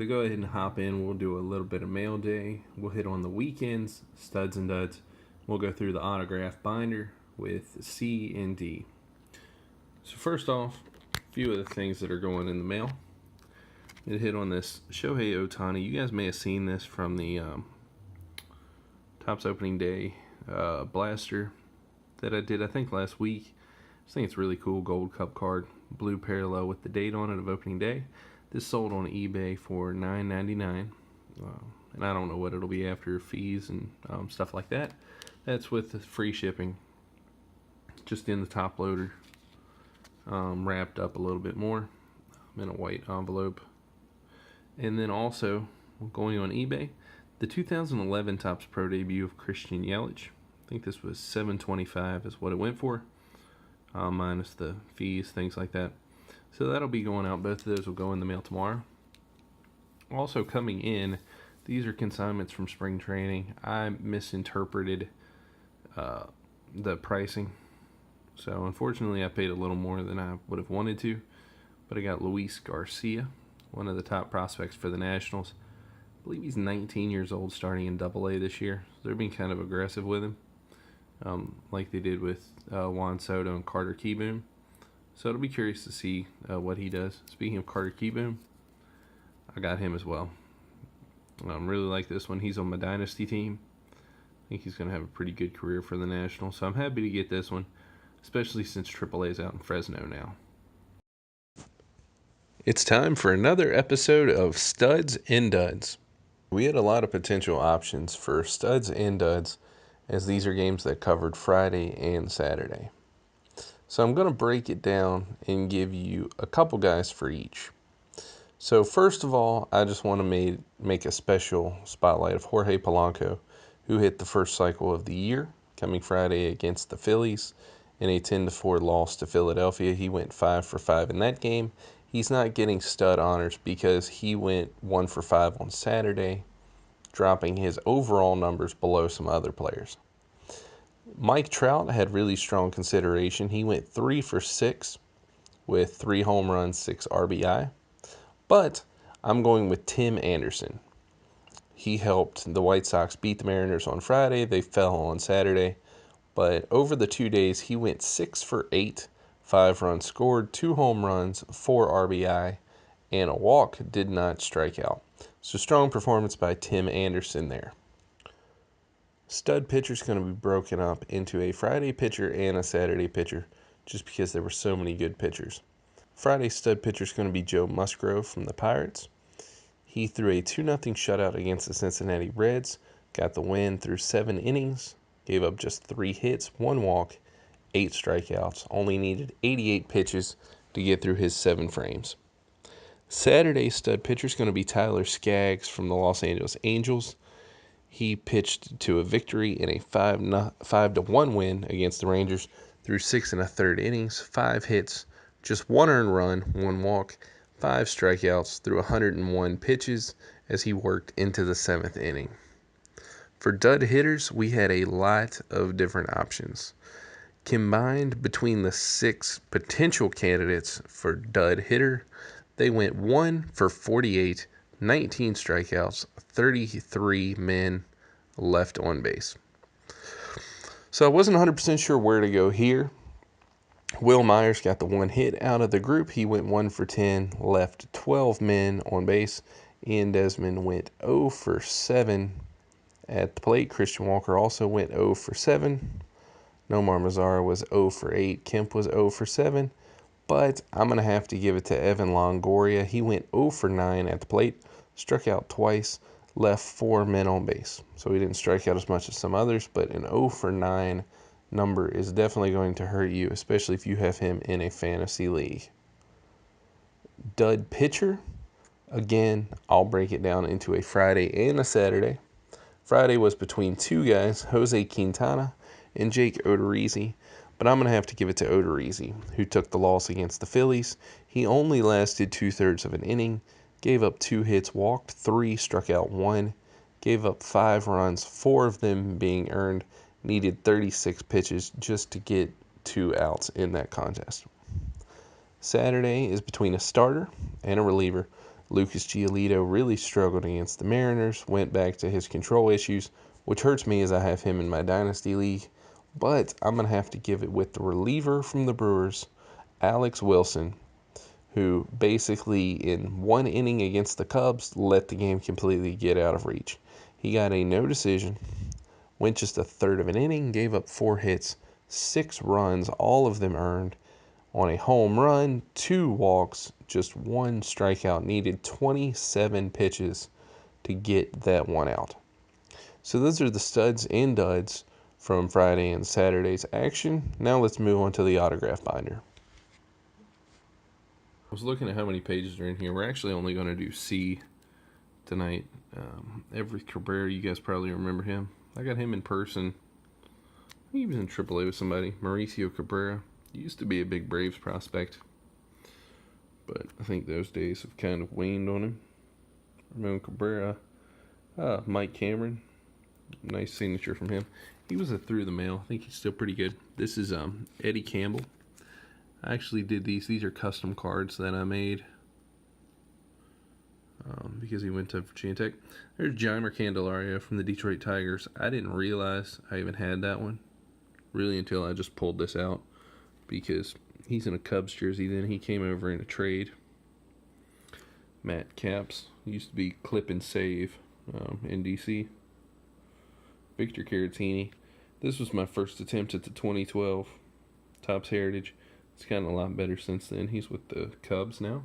to go ahead and hop in, we'll do a little bit of mail day. We'll hit on the weekends, studs and duds. We'll go through the autograph binder with C and D. So first off, a few of the things that are going in the mail. It hit on this Shohei Ohtani. You guys may have seen this from the Topps opening day blaster that I did, I think, last week. I think it's really cool. Gold Cup card, blue parallel with the date on it of opening day. This sold on eBay for $9.99, and I don't know what it'll be after fees and stuff like that. That's with free shipping. Just in the top loader, wrapped up a little bit more in a white envelope. And then also, going on eBay, the 2011 Topps Pro debut of Christian Yelich. I think this was $7.25 is what it went for, minus the fees, things like that. So that'll be going out. Both of those will go in the mail tomorrow. Also coming in, these are consignments from spring training. I misinterpreted the pricing. So unfortunately, I paid a little more than I would have wanted to. But I got Luis Garcia, one of the top prospects for the Nationals. I believe he's 19 years old, starting in AA this year. So they're being kind of aggressive with him, like they did with Juan Soto and Carter Kieboom. So it'll be curious to see what he does. Speaking of Carter Kieboom, I got him as well. Really like this one. He's on my Dynasty team. I think he's going to have a pretty good career for the Nationals. So I'm happy to get this one, especially since AAA is out in Fresno now. It's time for another episode of Studs and Duds. We had a lot of potential options for Studs and Duds, as these are games that covered Friday and Saturday. So I'm going to break it down and give you a couple guys for each. So first of all, I just want to make a special spotlight of Jorge Polanco, who hit the first cycle of the year, coming Friday against the Phillies in a 10-4 loss to Philadelphia. He went 5 for 5 in that game. He's not getting stud honors because he went 1 for 5 on Saturday, dropping his overall numbers below some other players. Mike Trout had really strong consideration. He went 3 for 6 with 3 home runs, 6 RBI. But I'm going with Tim Anderson. He helped the White Sox beat the Mariners on Friday. They fell on Saturday. But over the 2 days, he went 6 for 8, 5 runs scored, 2 home runs, 4 RBI, and a walk, did not strike out. So strong performance by Tim Anderson there. Stud pitcher is going to be broken up into a Friday pitcher and a Saturday pitcher, just because there were so many good pitchers. Friday stud pitcher is going to be Joe Musgrove from the Pirates. He threw a 2-0 shutout against the Cincinnati Reds, got the win through 7 innings, gave up just 3 hits, 1 walk, 8 strikeouts, only needed 88 pitches to get through his 7 frames. Saturday stud pitcher is going to be Tyler Skaggs from the Los Angeles Angels. He pitched to a victory in a 5-1 win against the Rangers through 6 1/3 innings, 5 hits, just 1 earned run, 1 walk, 5 strikeouts through 101 pitches as he worked into the 7th inning. For dud hitters, we had a lot of different options. Combined between the 6 potential candidates for dud hitter, they went 1 for 48, 19 strikeouts, 33 men left on base. So I wasn't 100% sure where to go here. Will Myers got the 1 hit out of the group. He went 1 for 10, left 12 men on base. Ian Desmond went 0 for 7 at the plate. Christian Walker also went 0 for 7. Nomar Mazara was 0 for 8. Kemp was 0 for 7. But I'm going to have to give it to Evan Longoria. He went 0 for 9 at the plate, struck out twice, left 4 men on base. So he didn't strike out as much as some others, but an 0 for 9 number is definitely going to hurt you, especially if you have him in a fantasy league. Dud pitcher, again, I'll break it down into a Friday and a Saturday. Friday was between 2 guys, Jose Quintana and Jake Odorizzi, but I'm going to have to give it to Odorizzi, who took the loss against the Phillies. He only lasted 2/3 of an inning, gave up 2 hits, walked 3, struck out 1, gave up 5 runs, 4 of them being earned, needed 36 pitches just to get 2 outs in that contest. Saturday is between a starter and a reliever. Lucas Giolito really struggled against the Mariners, went back to his control issues, which hurts me as I have him in my Dynasty League. But I'm going to have to give it with the reliever from the Brewers, Alex Wilson, who basically in one inning against the Cubs let the game completely get out of reach. He got a no decision, went just a third of an inning, gave up 4 hits, 6 runs, all of them earned, on a home run, 2 walks, just 1 strikeout, needed 27 pitches to get that one out. So those are the studs and duds from Friday and Saturday's action. Now let's move on to the autograph binder. I was looking at how many pages are in here. We're actually only going to do C tonight. Everett Cabrera, you guys probably remember him. I got him in person. He was in AAA with somebody. Mauricio Cabrera. He used to be a big Braves prospect, but I think those days have kind of waned on him. Ramon Cabrera. Mike Cameron. Nice signature from him. He was a through the mail. I think he's still pretty good. This is Eddie Campbell. I actually did these. These are custom cards that I made because he went to Virginia Tech. There's Jeimer Candelario from the Detroit Tigers. I didn't realize I even had that one really until I just pulled this out because he's in a Cubs jersey. Then he came over in a trade. Matt Capps. He used to be Clip and Save in DC. Victor Caratini. This was my first attempt at the 2012 Topps Heritage. It's gotten a lot better since then. He's with the Cubs now.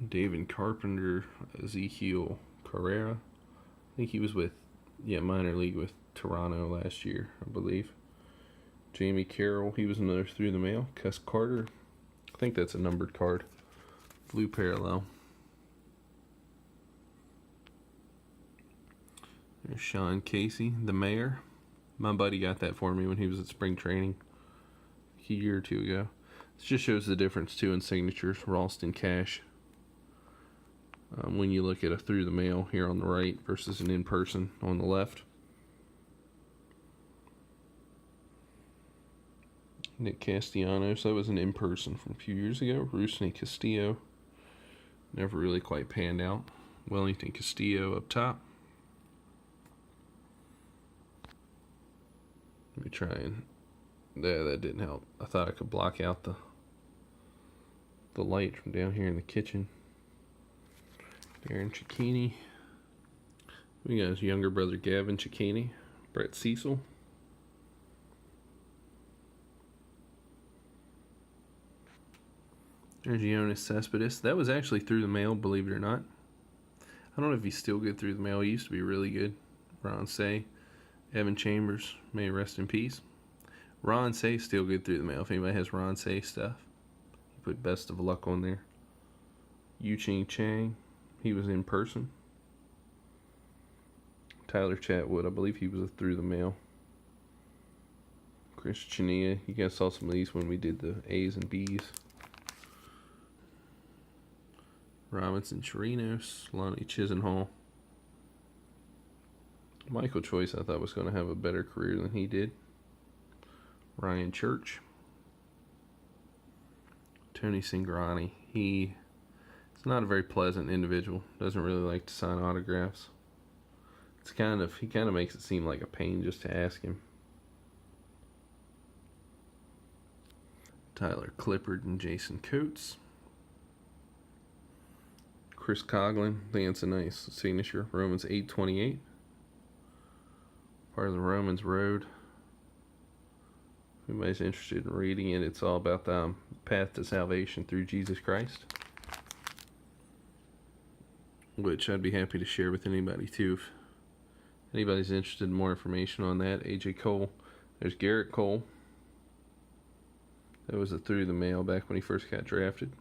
David Carpenter, Ezekiel Carrera. I think he was with, minor league with Toronto last year, I believe. Jamie Carroll, he was another through the mail. Cus Carter, I think that's a numbered card. Blue parallel. There's Sean Casey, the mayor. My buddy got that for me when he was at spring training a year or 2 ago. This just shows the difference, too, in signatures. Ralston Cash. When you look at a through the mail here on the right versus an in-person on the left. Nick Castellanos, that was an in-person from a few years ago. Rusney Castillo. Never really quite panned out. Wellington Castillo up top. Let me try and... that didn't help. I thought I could block out the light from down here in the kitchen. Darren Cicchini. We got his younger brother Gavin Cicchini. Brett Cecil. There's Jonas Cespedes. That was actually through the mail, believe it or not. I don't know if he's still good through the mail. He used to be really good. Ron Say. Evan Chambers, may rest in peace. Ron Say still good through the mail. If anybody has Ron Say stuff, he put best of luck on there. Yu-Ching Chang, he was in person. Tyler Chatwood, I believe he was a through the mail. Chris Chania, you guys saw some of these when we did the A's and B's. Robinson Chirinos, Lonnie Chisenhall. Michael Choice, I thought was going to have a better career than he did. Ryan Church. Tony Cingrani. He's not a very pleasant individual. Doesn't really like to sign autographs. He kind of makes it seem like a pain just to ask him. Tyler Clippard and Jason Coates. Chris Coughlin. I think that's a nice signature. Romans 8:28. Part of the Romans Road. If anybody's interested in reading it, it's all about the path to salvation through Jesus Christ, which I'd be happy to share with anybody too. If anybody's interested in more information on that, AJ Cole. There's Garrett Cole. That was a through the mail back when he first got drafted.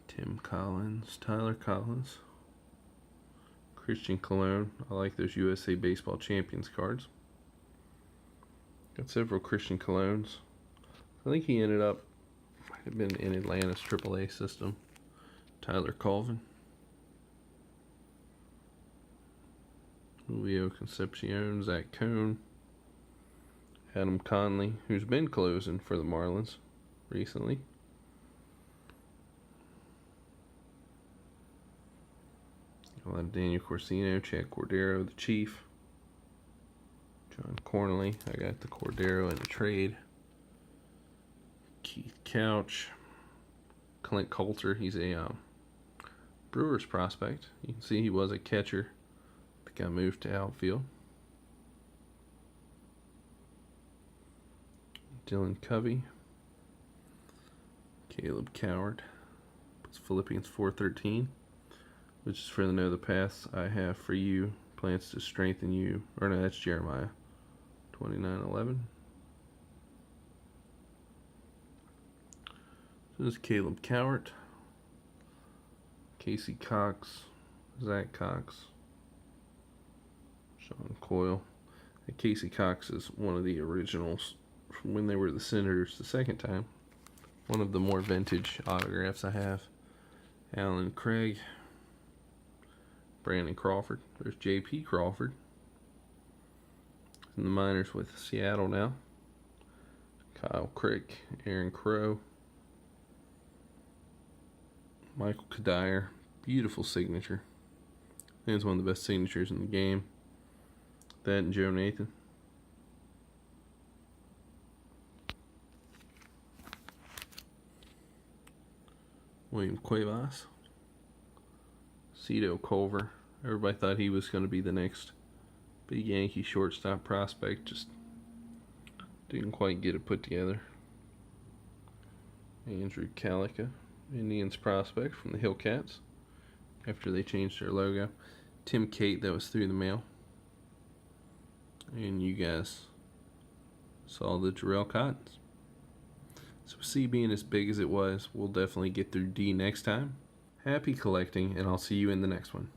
Tim Collins, Tyler Collins. Christian Colon. I like those USA Baseball Champions cards. Got several Christian Colones. I think he ended up, might have been in Atlanta's AAA system. Tyler Colvin. Julio Concepcion, Zach Cone. Adam Conley, who's been closing for the Marlins recently. A lot of Daniel Corsino, Chad Cordero, the Chief, John Cornely. I got the Cordero in the trade. Keith Couch, Clint Coulter. He's a Brewers prospect. You can see he was a catcher. I think I moved to outfield. Dylan Covey, Caleb Coward. It's Philippians 4:13, which is for the know the paths I have for you, plans to strengthen you. Or no, that's Jeremiah 29:11. So this is Caleb Cowart, Casey Cox, Zach Cox, Sean Coyle. And Casey Cox is one of the originals from when they were the Senators the second time. One of the more vintage autographs I have. Alan Craig, Brandon Crawford. There's J.P. Crawford. In the minors with Seattle now. Kyle Crick, Aaron Crow, Michael Kadire. Beautiful signature. I think it's one of the best signatures in the game. That and Joe Nathan. William Cuevas, Cito Culver. Everybody thought he was going to be the next big Yankee shortstop prospect. Just didn't quite get it put together. Andrew Calica, Indians prospect from the Hillcats after they changed their logo. Tim Cate, that was through the mail. And you guys saw the Jarrell Cottons. So C being as big as it was, we'll definitely get through D next time. Happy collecting, and I'll see you in the next one.